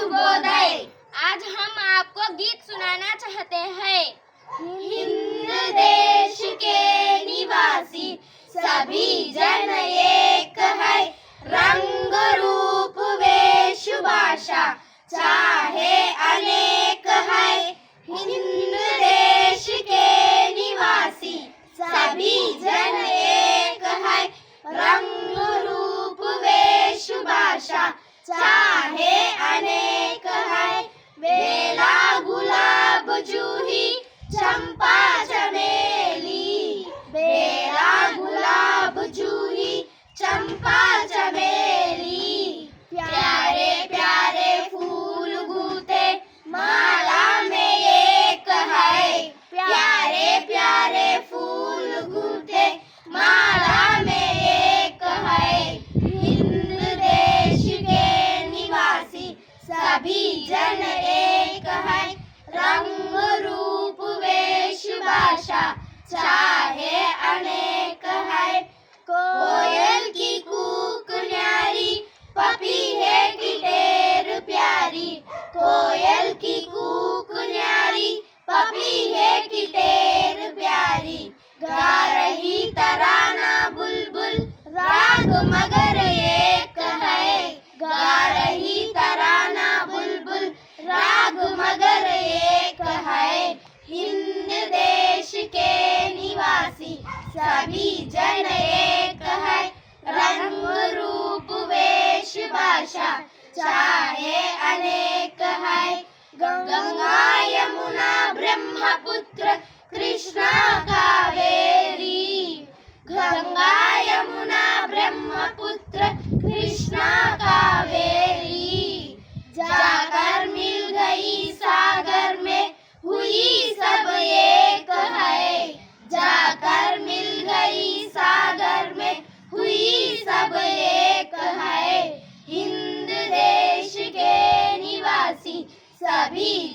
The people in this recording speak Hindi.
शुभोदय। आज हम आपको गीत सुनाना चाहते हैं। हिंद देश के निवासी सभी जन एक है, रंग रूप वेश भाषा चाहे अनेक है। हिंद देश के निवासी सभी जन एक है, रंग रूप वेश भाषा चाहे अनेक है। बेला गुलाब जूही चंपा चमेली, बेला गुलाब जूही चंपा चमेली। प्यारे प्यारे फूल गूथे माला में एक है, प्यारे प्यारे फूल गूथे माला में एक है। हिंद देश के निवासी सभी जन एक है, रंग रूप वेश भाषा चाहे अनेक है। कोयल की कूक न्यारी पपीहे की टेर प्यारी, कोयल की कूक न्यारी पपीहे की टेर प्यारी। गा रही तराना बुलबुल राग मगर एक है, गा रही तराना बुलबुल राग मगर एक है। हिंद देश के निवासी सभी जन एक है, रंग रूप वेश भाषा चाहे अनेक है। गंगा यमुना ब्रह्मपुत्र कृष्णा कावेरी, गंगा यमुना ब्रह्मपुत्र कृष्णा कावेरी। जाकर मिल गई सागर में हुई सब एक है, जाकर मिल गई सागर में हुई सब एक है। हिंद देश के निवासी सभी